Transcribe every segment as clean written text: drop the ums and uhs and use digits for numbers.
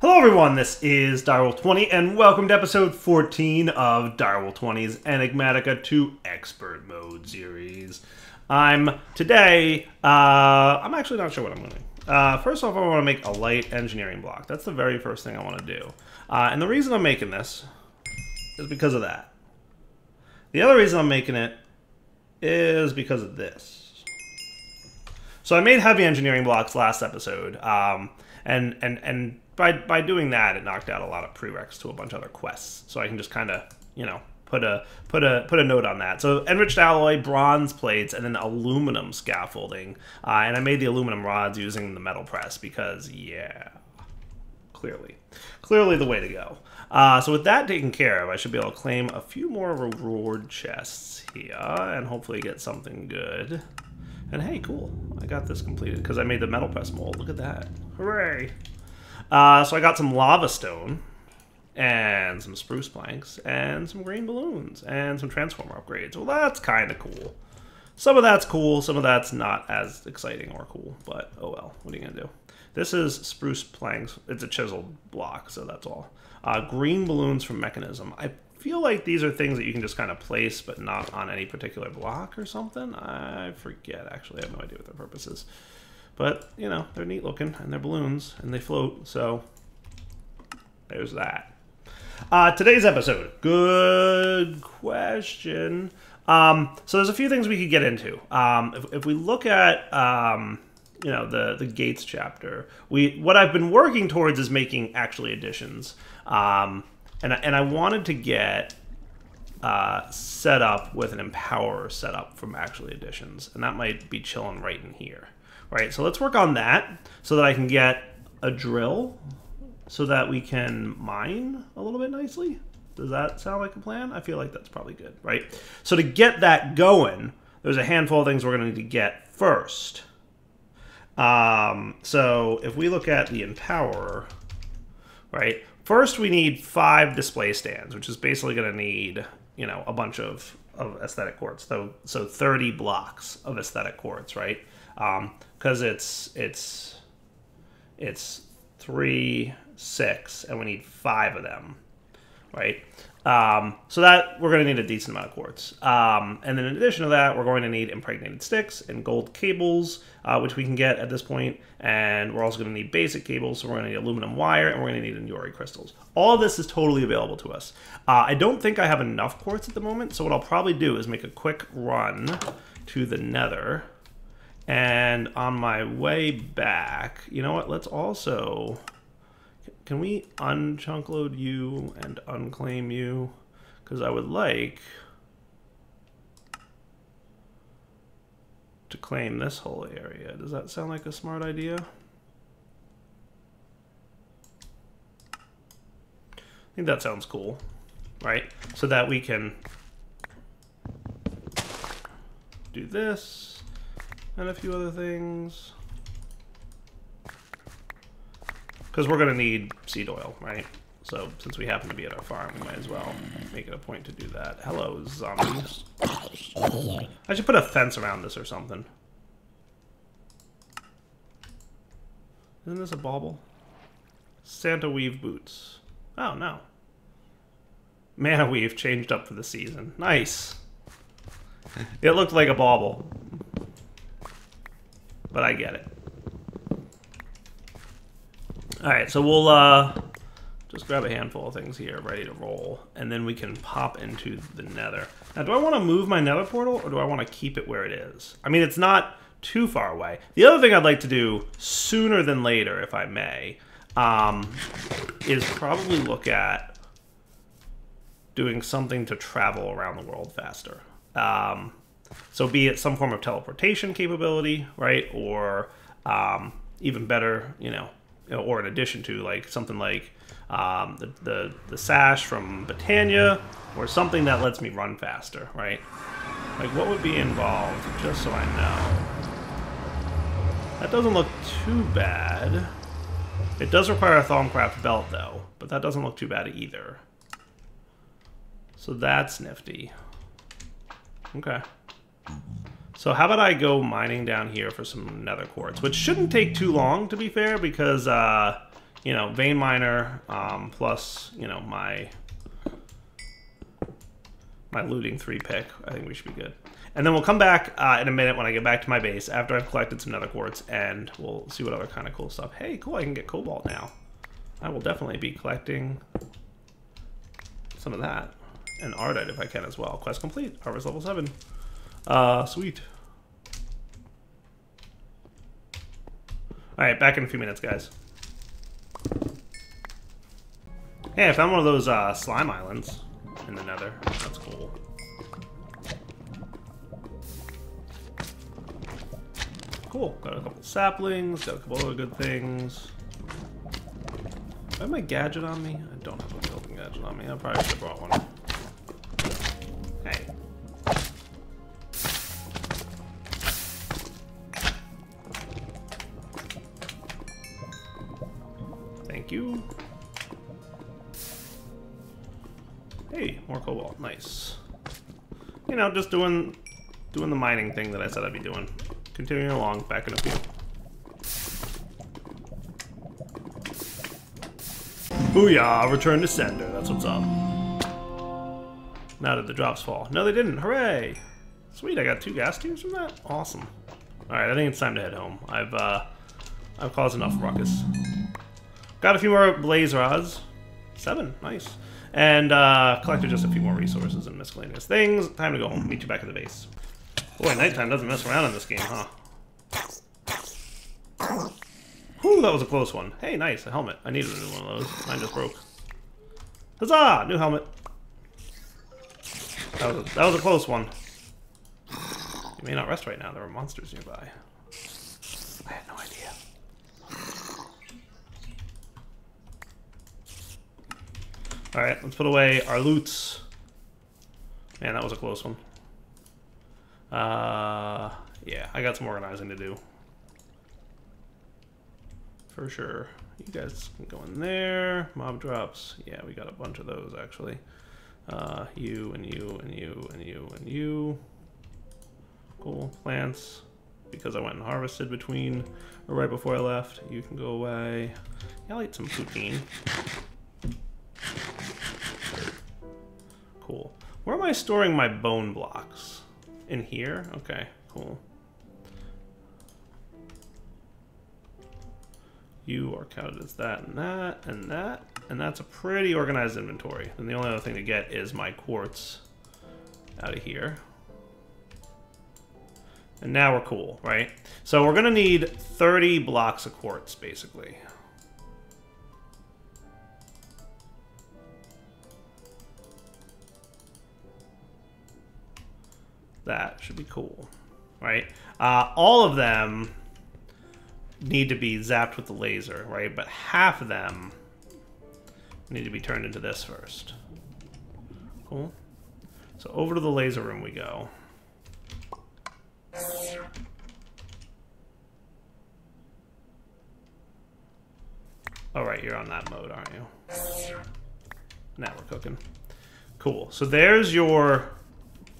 Hello everyone, this is Direwolf20 and welcome to episode 14 of Direwolf20's Enigmatica 2 Expert Mode series. I'm actually not sure what I'm doing. First off, I want to make a light engineering block. That's the very first thing I want to do. And the reason I'm making this is because of that. The other reason I'm making it is because of this. So I made heavy engineering blocks last episode, and by doing that, it knocked out a lot of prereqs to a bunch of other quests. So I can just kind of, you know, put a note on that. So enriched alloy, bronze plates, and then aluminum scaffolding. And I made the aluminum rods using the metal press because, yeah, clearly the way to go. So with that taken care of, I should be able to claim a few more reward chests here and hopefully get something good. And hey, cool, I got this completed because I made the metal press mold. Look at that. Hooray. So I got some lava stone and some spruce planks and some green balloons and some transformer upgrades. Well, that's kind of cool. Some of that's cool, some of that's not as exciting or cool, but oh well, what are you gonna do? This is spruce planks. It's a chiseled block, so that's all. Green balloons from Mechanism. I feel like these are things that you can just kind of place, but not on any particular block or something. I forget, actually. I have no idea what their purpose is. But, you know, they're neat looking, and they're balloons, and they float, so there's that. Today's episode. Good question. So there's a few things we could get into. If we look at, you know, the Gates chapter, what I've been working towards is making actually additions. And I wanted to get set up with an Empower setup from actually additions, and that might be chilling right in here. Right, so let's work on that so that I can get a drill so that we can mine a little bit nicely. Does that sound like a plan? I feel like that's probably good, right? So to get that going, there's a handful of things we're going to need to get first. So if we look at the Empower, right, first we need 5 display stands, which is basically going to need, you know, a bunch of aesthetic quartz. So 30 blocks of aesthetic quartz, right? Because it's 3, 6, and we need 5 of them, right? So that we're going to need a decent amount of quartz. And then in addition to that, we're going to need impregnated sticks and gold cables, which we can get at this point. And we're also going to need basic cables, so we're going to need aluminum wire, and we're going to need Inuri crystals. All of this is totally available to us. I don't think I have enough quartz at the moment, so what I'll probably do is make a quick run to the Nether. And on my way back, you know what, let's also, can we unchunk load you and unclaim you? Because I would like to claim this whole area. Does that sound like a smart idea? I think that sounds cool, right? So that we can do this. And a few other things. Because we're going to need seed oil, right? So since we happen to be at our farm, we might as well make it a point to do that. Hello, zombies. I should put a fence around this or something. Isn't this a bauble? Santa Weave boots. Oh, no. Mana Weave changed up for the season. Nice. It looked like a bauble. But I get it. Alright, so we'll just grab a handful of things here, ready to roll, and then we can pop into the Nether. Now, do I want to move my Nether portal, or do I want to keep it where it is? I mean, it's not too far away. The other thing I'd like to do sooner than later, if I may, is probably look at doing something to travel around the world faster. So be it some form of teleportation capability, right? Or even better, you know, or in addition to like something like the sash from Botania, or something that lets me run faster, right? Like what would be involved, just so I know. That doesn't look too bad. It does require a Thaumcraft belt though, but that doesn't look too bad either. So that's nifty. Okay. So how about I go mining down here for some nether quartz, which shouldn't take too long, to be fair, because you know, vein miner plus, you know, my looting 3 pick. I think we should be good. And then we'll come back in a minute when I get back to my base after I've collected some nether quartz, and we'll see what other kind of cool stuff. Hey, cool, I can get cobalt now. I will definitely be collecting some of that. And ardite if I can as well. Quest complete. Harvest level 7. Sweet. Alright, back in a few minutes, guys. Hey, I found one of those slime islands in the nether. That's cool. Cool. Got a couple saplings, got a couple other good things. Do I have my gadget on me? I don't have a building gadget on me. I probably should have brought one. Hey. Thank you. Hey, more cobalt. Nice. You know, just doing the mining thing that I said I'd be doing. Continuing along, back in a few. Booyah! Return to sender. That's what's up. Now did the drops fall? No, they didn't. Hooray! Sweet, I got 2 gas tubes from that. Awesome. All right, I think it's time to head home. I've caused enough ruckus. Got a few more blaze rods. 7, nice. And collected just a few more resources and miscellaneous things. Time to go home. Meet you back at the base. Boy, nighttime doesn't mess around in this game, huh? Whew, that was a close one. Hey, nice, a helmet. I needed a new one of those. Mine just broke. Huzzah! New helmet. That was a close one. You may not rest right now. There are monsters nearby. I had no idea. Alright, let's put away our loots. Man, that was a close one. Yeah, I got some organizing to do. For sure. You guys can go in there. Mob drops. Yeah, we got a bunch of those, actually. You, and you, and you, and you, and you. Cool. Plants. Because I went and harvested between, or right before I left. You can go away. Yeah, I'll eat some poutine. Cool. Where am I storing my bone blocks? In here? Okay, cool. You are counted as that and that and that. And that's a pretty organized inventory. And the only other thing to get is my quartz out of here. And now we're cool, right? So we're gonna need 30 blocks of quartz, basically. That should be cool, right? All of them need to be zapped with the laser, right? But half of them need to be turned into this first. Cool. So over to the laser room we go. Oh, right, you're on that mode, aren't you? Now we're cooking. Cool. So there's your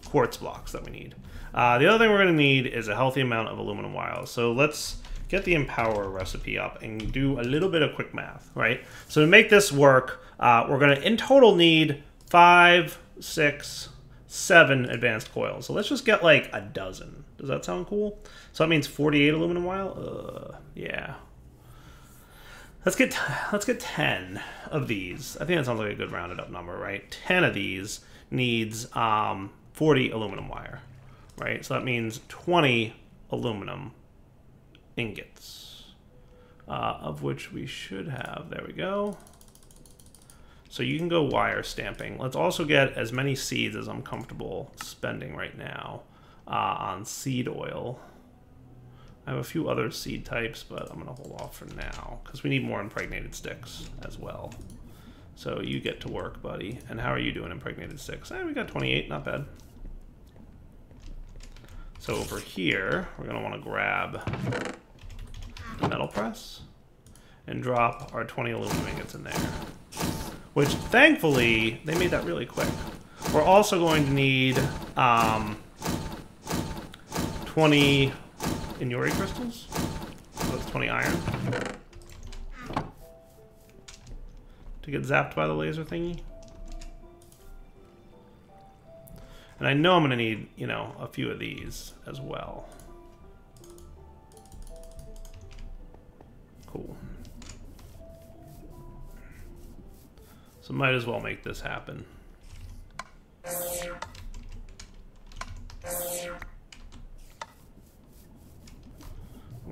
quartz blocks that we need. The other thing we're going to need is a healthy amount of aluminum wires. So let's get the Empower recipe up and do a little bit of quick math, right? So to make this work, we're going to in total need 5, 6, 7 advanced coils. So let's just get like a dozen. Does that sound cool? So that means 48 aluminum wire? Yeah. Let's get 10 of these. I think that sounds like a good rounded up number, right? 10 of these needs 40 aluminum wire, right? So that means 20 aluminum ingots, of which we should have. There we go. So you can go wire stamping. Let's also get as many seeds as I'm comfortable spending right now on seed oil. I have a few other seed types, but I'm going to hold off for now because we need more impregnated sticks as well. So you get to work, buddy. And how are you doing impregnated sticks? We got 28, not bad. So over here, we're going to want to grab the metal press and drop our 20 aluminum ingots in there. Which, thankfully, they made that really quick. We're also going to need 20 Inuri crystals. So that's 20 iron. to get zapped by the laser thingy. And I know I'm going to need, you know, a few of these as well. Cool. So might as well make this happen.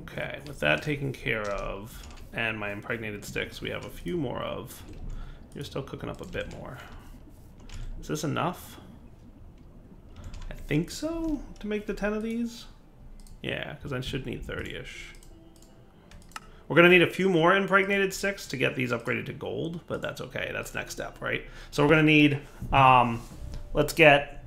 Okay, with that taken care of, and my impregnated sticks we have a few more of. You're still cooking up a bit more. Is this enough? I think so, to make the 10 of these. Yeah, because I should need 30-ish. We're going to need a few more impregnated sticks to get these upgraded to gold, but that's okay. That's next step, right? So we're going to need, let's get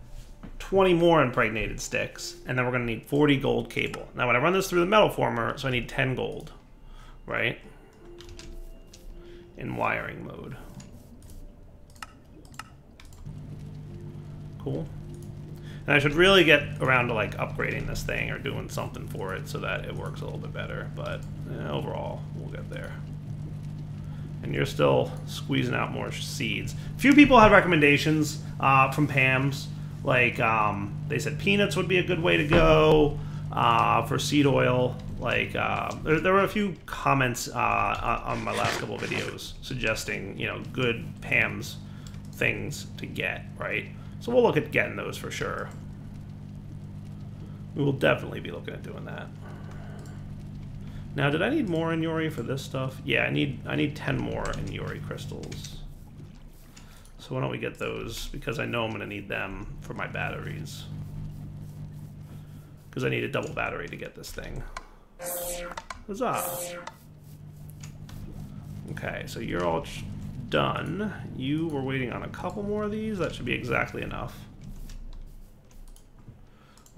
20 more impregnated sticks, and then we're going to need 40 gold cable. Now, when I run this through the metal former, so I need 10 gold, right? In wiring mode. Cool. And I should really get around to like upgrading this thing or doing something for it so that it works a little bit better. But overall, we'll get there. And you're still squeezing out more seeds. A few people had recommendations from Pam's. Like, they said peanuts would be a good way to go for seed oil. Like, there were a few comments on my last couple of videos suggesting, you know, good Pam's things to get, right? So we'll look at getting those for sure. We will definitely be looking at doing that. Now, did I need more in Yori for this stuff? Yeah, I need 10 more in Yori crystals. So why don't we get those? Because I know I'm going to need them for my batteries. Because I need a double battery to get this thing. Huzzah! Okay, so you're all done. You were waiting on a couple more of these. That should be exactly enough.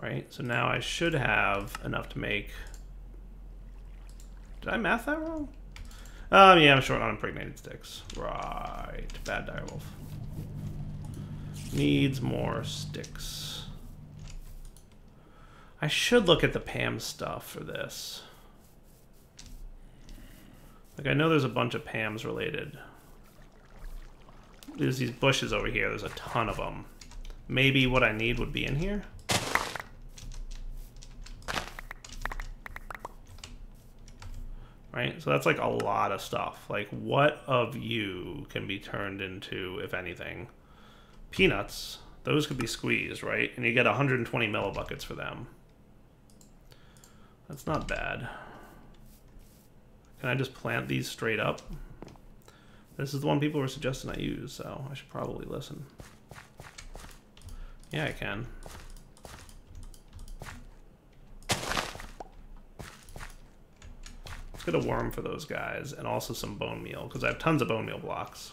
Right, so now I should have enough to make... Did I math that wrong? Yeah, I'm short on impregnated sticks. Right, bad direwolf. Needs more sticks. I should look at the Pam stuff for this. Like, I know there's a bunch of Pams related. There's these bushes over here. There's a ton of them. Maybe what I need would be in here. Right? So that's like a lot of stuff. Like, what of you can be turned into, if anything? Peanuts. Those could be squeezed, right? And you get 120 millibuckets for them. That's not bad. Can I just plant these straight up? This is the one people were suggesting I use, so I should probably listen. Yeah, I can. Let's get a worm for those guys, and also some bone meal, because I have tons of bone meal blocks.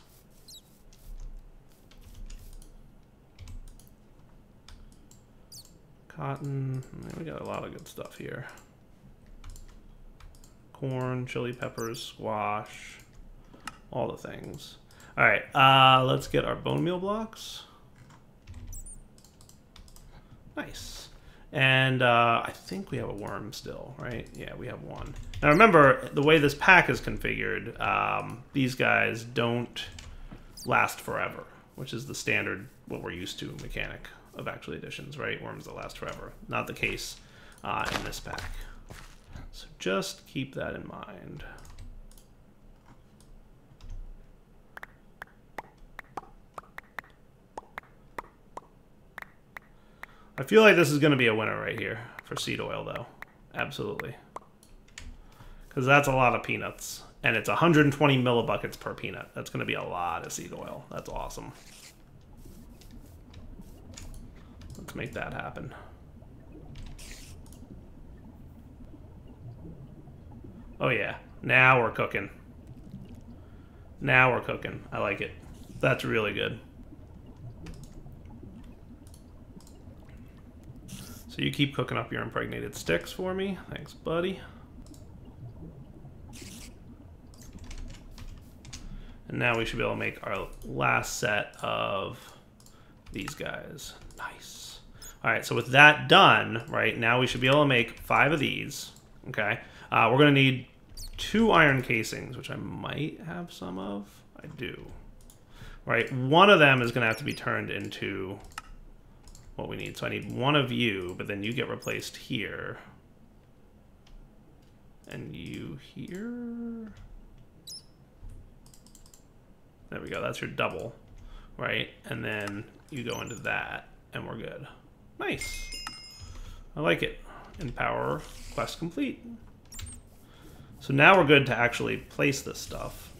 Cotton. We got a lot of good stuff here. Corn, chili peppers, squash. All the things. All right, let's get our bone meal blocks. Nice. And I think we have a worm still, right? Yeah, we have one. Now remember, the way this pack is configured, these guys don't last forever, which is the standard, what we're used to mechanic of Actual Editions, right? Worms that last forever. Not the case in this pack. So just keep that in mind. I feel like this is going to be a winner right here for seed oil, though. Absolutely. Because that's a lot of peanuts. And it's 120 millibuckets per peanut. That's going to be a lot of seed oil. That's awesome. Let's make that happen. Oh, yeah. Now we're cooking. Now we're cooking. I like it. That's really good. So you keep cooking up your impregnated sticks for me. Thanks, buddy. And now we should be able to make our last set of these guys. Nice. All right, so with that done, right, now we should be able to make 5 of these, okay? We're going to need 2 iron casings, which I might have some of. I do. right? One of them is going to have to be turned into what we need. So I need one of you, but then you get replaced here. And you here. There we go. That's your double, right? And then you go into that, and we're good. Nice. I like it. Empower quest complete. So now we're good to actually place this stuff.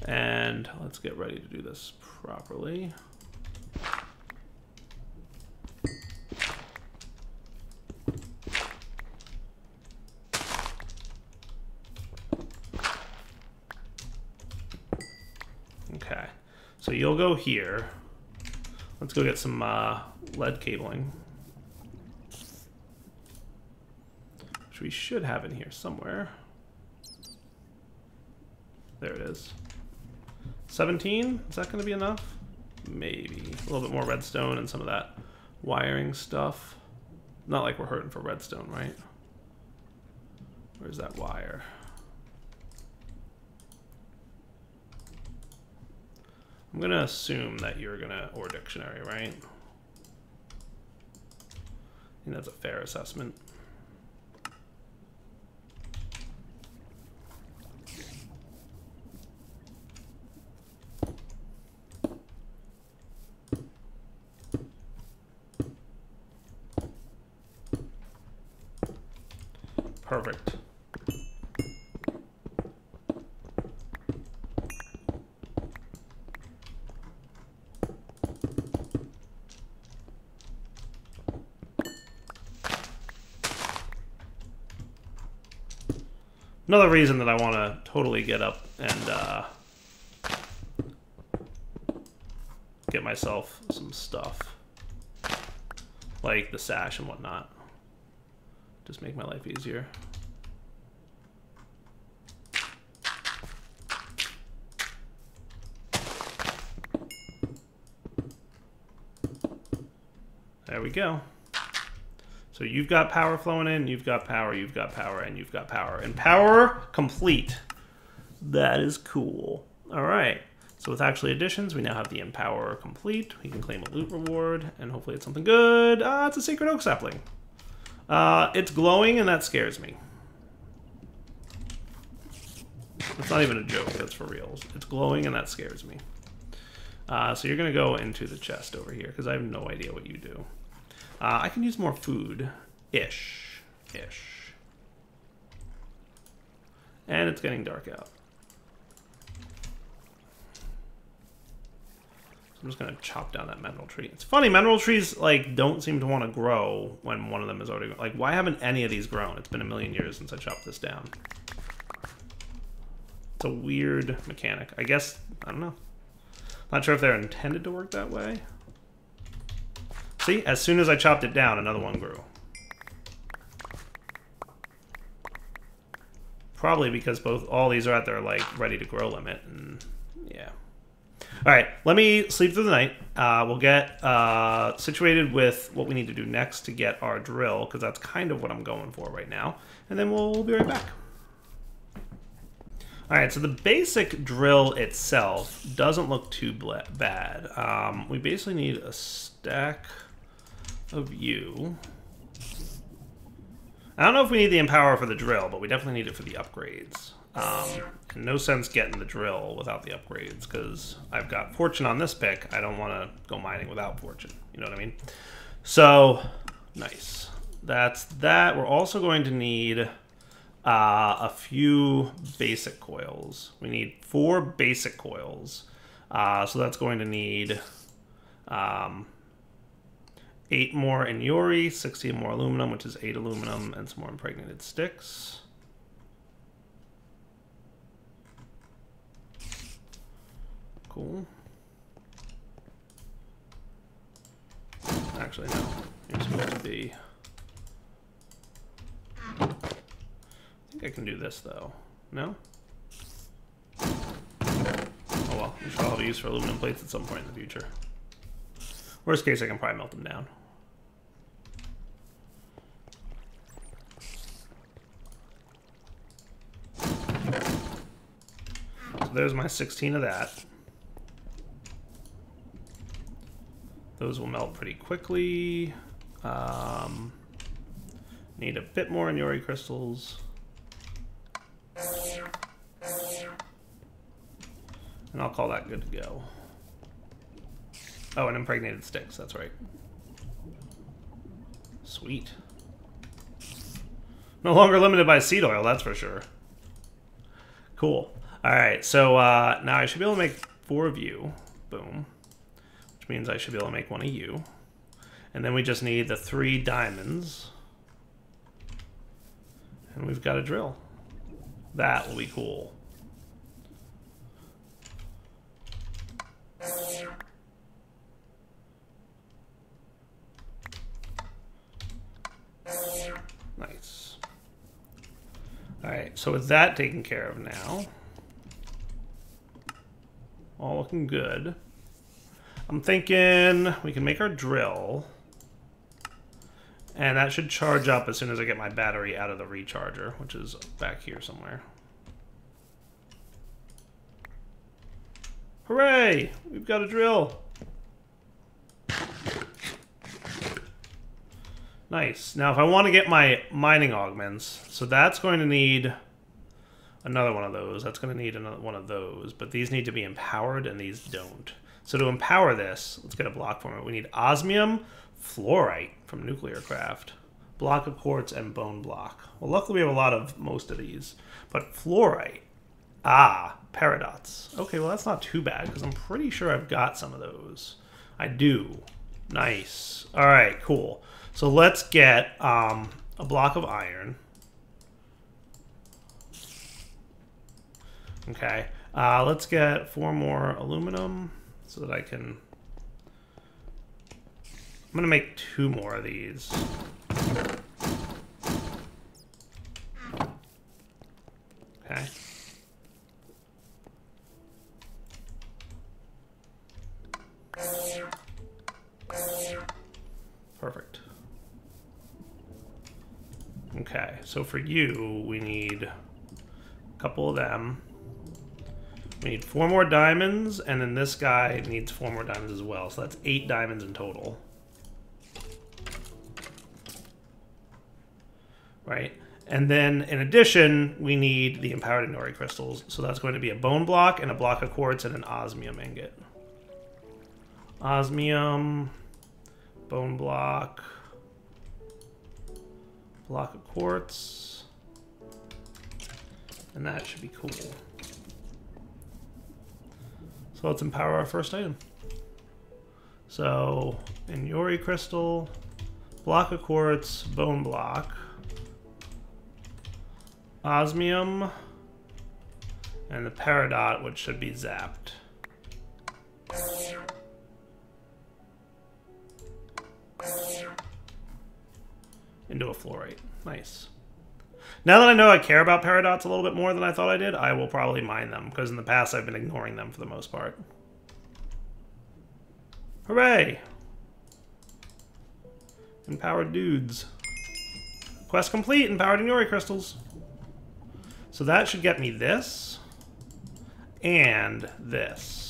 And let's get ready to do this properly. Okay, so you'll go here. Let's go get some lead cabling, which we should have in here somewhere. There it is. 17? Is that going to be enough? Maybe. A little bit more redstone and some of that wiring stuff. Not like we're hurting for redstone, right? Where's that wire? I'm going to assume that you're going to OR dictionary, right? I think that's a fair assessment. Perfect. Another reason that I want to totally get up and get myself some stuff, like the sash and whatnot. Just make my life easier. There we go. So you've got power flowing in, you've got power, and you've got power. And power complete. That is cool. All right. So with actually additions, we now have the Empower complete. We can claim a loot reward, and hopefully it's something good. It's a Sacred Oak Sapling. It's glowing, and that scares me. It's not even a joke. That's for real. It's glowing, and that scares me. So you're going to go into the chest over here, because I have no idea what you do. I can use more food-ish. And it's getting dark out. I'm just gonna chop down that mineral tree. It's funny, mineral trees like don't seem to want to grow when one of them is already like. Why haven't any of these grown? It's been a million years since I chopped this down. It's a weird mechanic. I guess I don't know. Not sure if they're intended to work that way. See, as soon as I chopped it down, another one grew. Probably because all these are at their like ready to grow limit, and yeah. All right, let me sleep through the night. We'll get situated with what we need to do next to get our drill, because that's kind of what I'm going for right now. And then we'll be right back. All right, so the basic drill itself doesn't look too bad. We basically need a stack of you. I don't know if we need the Empower for the drill, but we definitely need it for the upgrades. No sense getting the drill without the upgrades, because I've got fortune on this pick. I don't want to go mining without fortune. You know what I mean? So, nice. That's that. We're also going to need a few basic coils. We need 4 basic coils. So that's going to need 8 more Inyori, 16 more aluminum, which is 8 aluminum, and some more impregnated sticks. Cool. Actually, no. You're supposed to be... I think I can do this, though. No? Oh well, I'm sure I'll have use for aluminum plates at some point in the future. Worst case, I can probably melt them down. So there's my 16 of that. Those will melt pretty quickly. Need a bit more Inuri crystals. And I'll call that good to go. Oh, and impregnated sticks, that's right. Sweet. No longer limited by seed oil, that's for sure. Cool. Alright, so now I should be able to make 4 of you. Boom. Which means I should be able to make 1 of you. And then we just need the 3 diamonds. And we've got a drill. That will be cool. Nice. Alright, so with that taken care of now, all looking good. I'm thinking we can make our drill, and that should charge up as soon as I get my battery out of the recharger, which is back here somewhere. Hooray! We've got a drill! Nice. Now if I want to get my mining augments, so that's going to need another one of those. That's going to need another one of those, but these need to be empowered and these don't. So to empower this, let's get a block for it. We need osmium, fluorite from Nuclear Craft, block of quartz, and bone block. Well, luckily we have a lot of most of these, but fluorite. Ah, paradots. Okay, well that's not too bad because I'm pretty sure I've got some of those. I do. Nice. All right, cool. So let's get a block of iron. Okay. Let's get 4 more aluminum so that I can... I'm going to make 2 more of these. Okay. Perfect. Okay, so for you, we need a couple of them. We need 4 more diamonds, and then this guy needs 4 more diamonds as well. So that's 8 diamonds in total. Right? And then, in addition, we need the empowered Inuri crystals. So that's going to be a bone block, and a block of quartz, and an osmium ingot. Osmium, bone block, block of quartz, and that should be cool. So let's empower our first item. So, Inuri crystal, block of quartz, bone block, osmium, and the peridot, which should be zapped. Into a fluorite. Nice. Now that I know I care about peridots a little bit more than I thought I did, I will probably mine them, because in the past I've been ignoring them for the most part. Hooray! Empowered dudes. Quest complete, empowered Inuri crystals. So that should get me this, and this.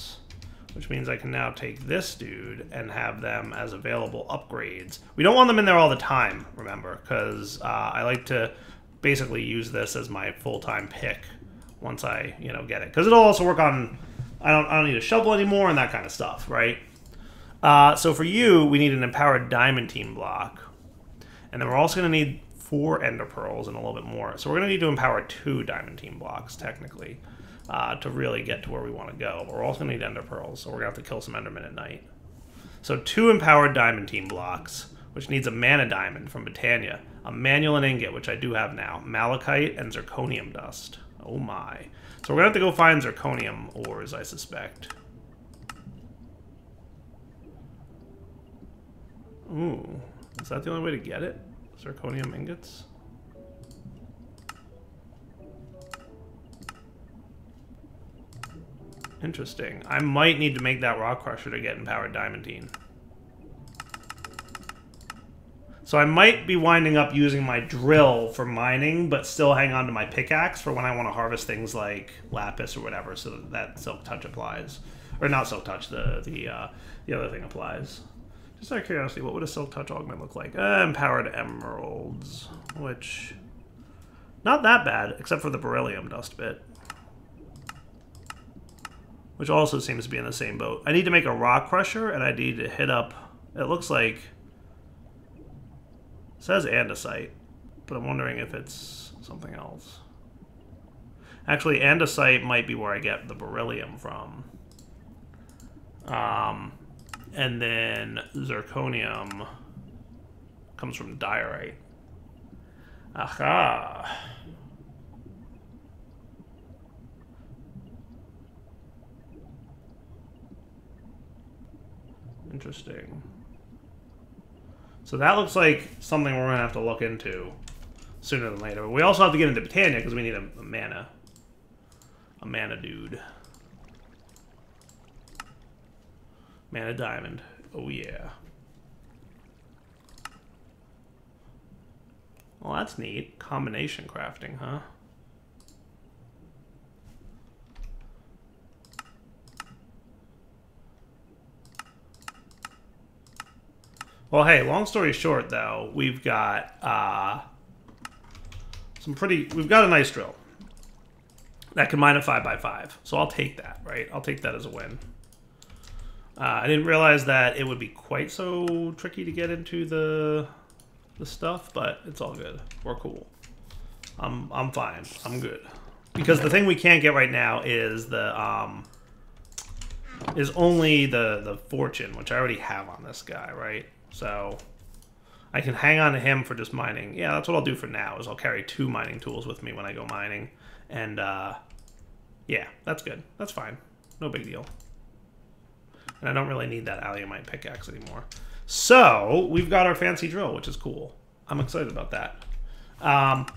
Which means I can now take this dude and have them as available upgrades. We don't want them in there all the time, remember, because I like to basically use this as my full-time pick once I, get it. Because it'll also work on, I don't need a shovel anymore and that kind of stuff, right? So for you, we need an empowered diamantine block. And then we're also going to need 4 ender pearls and a little bit more. So we're going to need to empower 2 diamantine blocks, technically. To really get to where we want to go. But we're also going to need ender pearls, so we're going to have to kill some endermen at night. So 2 empowered diamantine blocks, which needs a mana diamond from Botania, a manulan ingot, which I do have now, malachite, and zirconium dust. Oh my. So we're going to have to go find zirconium ores, I suspect. Ooh. Is that the only way to get it? Zirconium ingots? Interesting. I might need to make that rock crusher to get empowered diamantine. So I might be winding up using my drill for mining, but still hang on to my pickaxe for when I want to harvest things like lapis or whatever, so that Silk Touch applies. Or not Silk Touch, the other thing applies. Just out of curiosity, what would a Silk Touch augment look like? Empowered emeralds, which... not that bad, except for the beryllium dust bit. Which also seems to be in the same boat. I need to make a rock crusher, and I need to hit up... it looks like... it says andesite, but I'm wondering if it's something else. Actually, andesite might be where I get the beryllium from. And then zirconium comes from diorite. Aha! Interesting. So that looks like something we're going to have to look into sooner than later. But we also have to get into Botania because we need a mana. A mana dude. Mana diamond. Oh yeah. Well, that's neat. Combination crafting, huh? Well, hey, long story short, though, we've got we've got a nice drill that can mine a 5x5. So I'll take that, right? I'll take that as a win. I didn't realize that it would be quite so tricky to get into the stuff, but it's all good. We're cool. I'm fine. I'm good. Because the thing we can't get right now is only the fortune, which I already have on this guy, right? So I can hang on to him for just mining. Yeah, that's what I'll do for now, is I'll carry 2 mining tools with me when I go mining. And yeah, that's good. That's fine. No big deal. And I don't really need that alumite pickaxe anymore. So we've got our fancy drill, which is cool. I'm excited about that.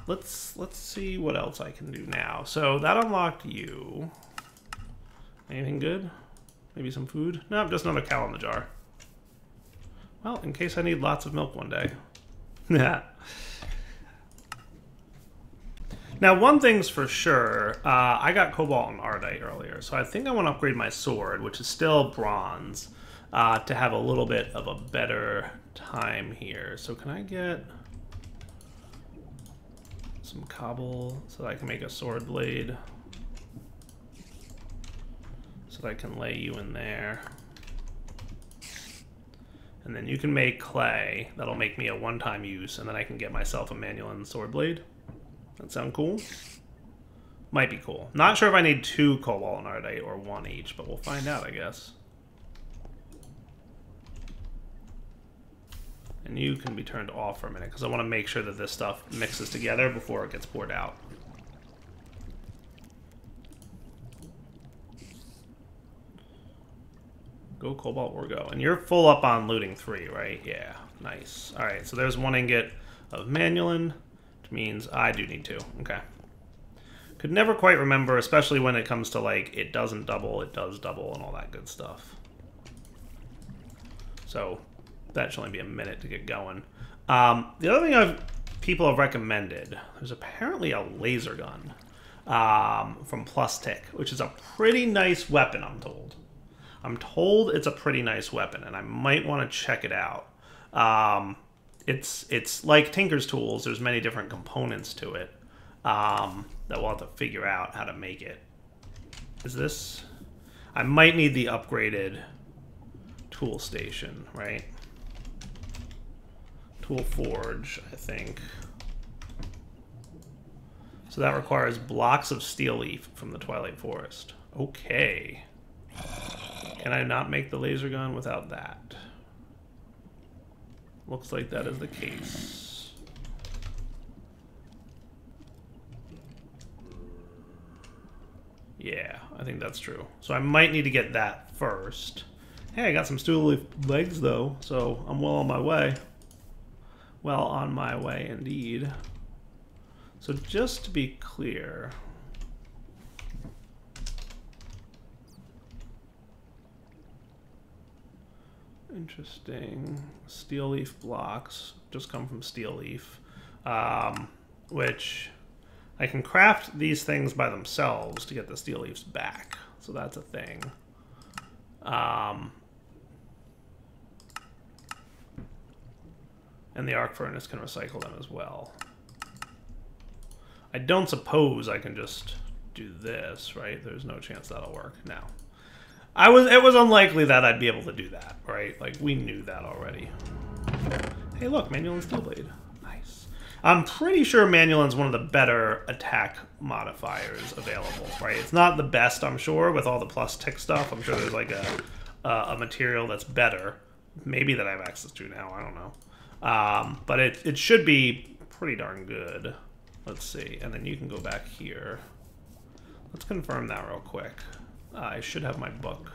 Let's see what else I can do now. So that unlocked you. Anything good? Maybe some food? No, just another cow in the jar. Well, in case I need lots of milk one day. Yeah. Now, one thing's for sure, I got cobalt and ardite earlier, so I think I want to upgrade my sword, which is still bronze, to have a little bit of a better time here. So can I get some cobble so that I can make a sword blade? So that I can lay you in there. And then you can make clay. That'll make me a one-time use, and then I can get myself a Manuelin sword blade. That sound cool? Might be cool. Not sure if I need 2 cobalt and ardite or 1 each, but we'll find out, I guess. And you can be turned off for a minute, because I want to make sure that this stuff mixes together before it gets poured out. Go cobalt or go. And you're full up on looting 3, right? Yeah, nice. Alright, so there's 1 ingot of Manuelin. Which means I do need 2. Okay. Could never quite remember, especially when it comes to, like, it doesn't double, it does double, and all that good stuff. So, that should only be a minute to get going. The other thing people have recommended, there's apparently a laser gun from Plustic, which is a pretty nice weapon, I'm told. I'm told it's a pretty nice weapon, and I might want to check it out. It's like Tinker's Tools. There's many different components to it that we'll have to figure out how to make it. Is this... I might need the upgraded tool station, right? Tool Forge, I think. So that requires blocks of steel leaf from the Twilight Forest. Okay. Can I not make the laser gun without that? Looks like that is the case. Yeah, I think that's true. So I might need to get that first. Hey, I got some steel leaf legs though, so I'm well on my way. Well on my way indeed. So just to be clear... Interesting. Steel leaf blocks just come from steel leaf, which I can craft these things by themselves to get the steel leaves back. So that's a thing. And the arc furnace can recycle them as well. I don't suppose I can just do this, right? There's no chance that'll work. No. It was unlikely that I'd be able to do that, right? Like, we knew that already. Hey, look, Manual and Steel Blade. Nice. I'm pretty sure Manualin's one of the better attack modifiers available, right? It's not the best, I'm sure, with all the plus tick stuff. I'm sure there's like a material that's better. Maybe that I have access to now, I don't know. But it should be pretty darn good. Let's see, and then you can go back here. Let's confirm that real quick. I should have my book.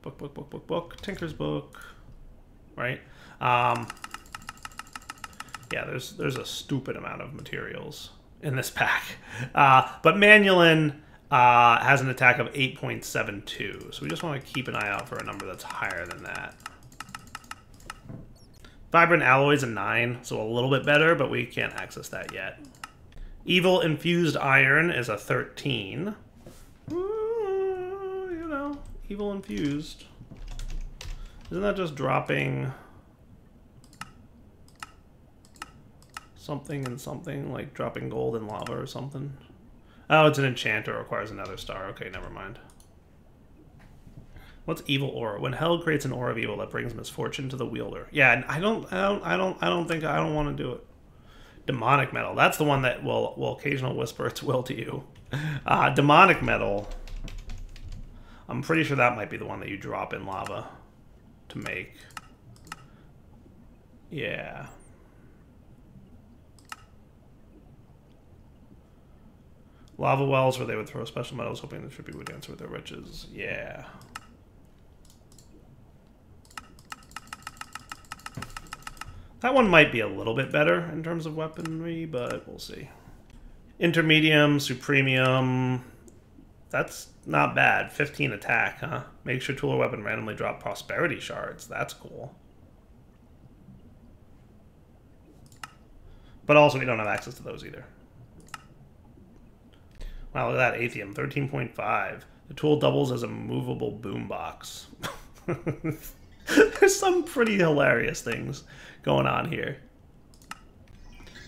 Book. Tinker's book. Right? Yeah, there's a stupid amount of materials in this pack. But Manulin has an attack of 8.72, so we just want to keep an eye out for a number that's higher than that. Vibrant Alloy's a 9, so a little bit better, but we can't access that yet. Evil Infused Iron is a 13. You know, Evil Infused. Isn't that just dropping something and something, like dropping gold in lava or something? Oh, it's an enchanter, requires another star. Okay, never mind. What's Evil Aura? When hell creates an aura of evil that brings misfortune to the wielder. Yeah, I don't want to do it. Demonic Metal. That's the one that will occasionally whisper its will to you. Demonic Metal. I'm pretty sure that might be the one that you drop in lava to make. Yeah. Lava wells where they would throw special metals hoping the tribute would answer with their riches. Yeah. That one might be a little bit better in terms of weaponry, but we'll see. Intermedium, Supremium. That's not bad. 15 attack, huh? Makes your tool or weapon randomly drop prosperity shards. That's cool. But also we don't have access to those either. Wow, look at that. Atheum, 13.5. The tool doubles as a movable boombox. There's some pretty hilarious things going on here.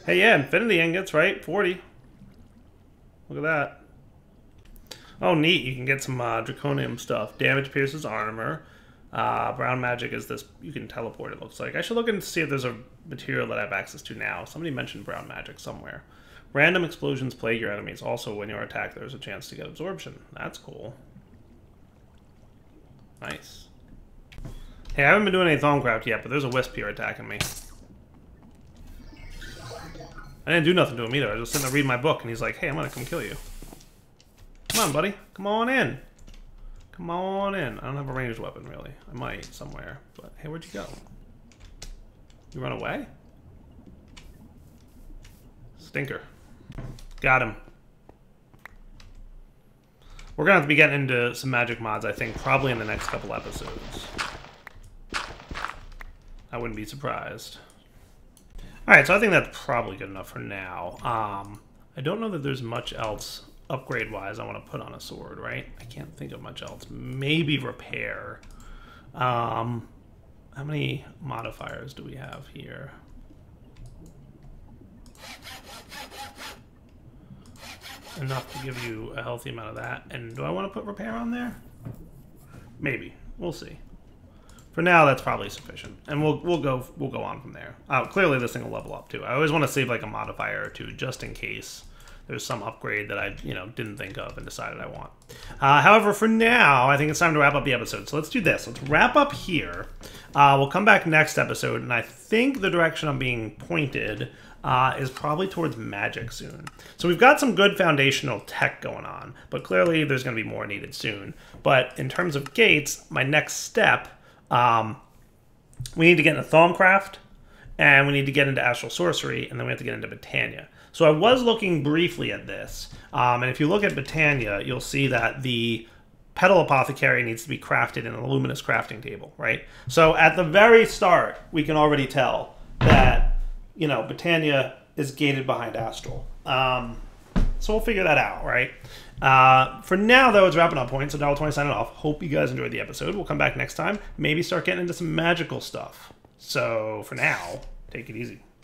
Hey, yeah, Infinity Ingots, right? 40. Look at that. Oh, neat. You can get some Draconium stuff. Damage pierces armor. Brown magic is this. You can teleport, it looks like. I should look and see if there's a material that I have access to now. Somebody mentioned brown magic somewhere. Random explosions plague your enemies. Also, when you're attacked, there's a chance to get absorption. That's cool. Nice. Hey, I haven't been doing any Thaumcraft yet, but there's a wisp here attacking me. I didn't do nothing to him either. I was just sitting there reading my book, and he's like, hey, I'm gonna come kill you. Come on, buddy. Come on in. Come on in. I don't have a ranged weapon, really. I might somewhere, but hey, where'd you go? You run away? Stinker. Got him. We're gonna have to be getting into some magic mods, I think, probably in the next couple episodes. I wouldn't be surprised. Alright, so I think that's probably good enough for now. I don't know that there's much else upgrade-wise I want to put on a sword, right? I can't think of much else. Maybe repair. How many modifiers do we have here? Enough to give you a healthy amount of that. And do I want to put repair on there? Maybe. We'll see. For now, that's probably sufficient, and we'll go on from there. Clearly, this thing will level up too. I always want to save like a modifier or two just in case there's some upgrade that I didn't think of and decided I want. However, for now, I think it's time to wrap up the episode. So let's do this. Let's wrap up here. We'll come back next episode, and I think the direction I'm being pointed is probably towards magic soon. So we've got some good foundational tech going on, but clearly there's going to be more needed soon. But in terms of gates, my next step. We need to get into Thaumcraft, and we need to get into Astral Sorcery, and then we have to get into Botania. So I was looking briefly at this, and if you look at Botania, you'll see that the Petal Apothecary needs to be crafted in a luminous crafting table, right? So at the very start, we can already tell that, Botania is gated behind Astral. So we'll figure that out, right? For now, though, it's wrapping up point, so Darwell 20 signing off. Hope you guys enjoyed the episode. We'll come back next time, maybe start getting into some magical stuff. So for now, take it easy.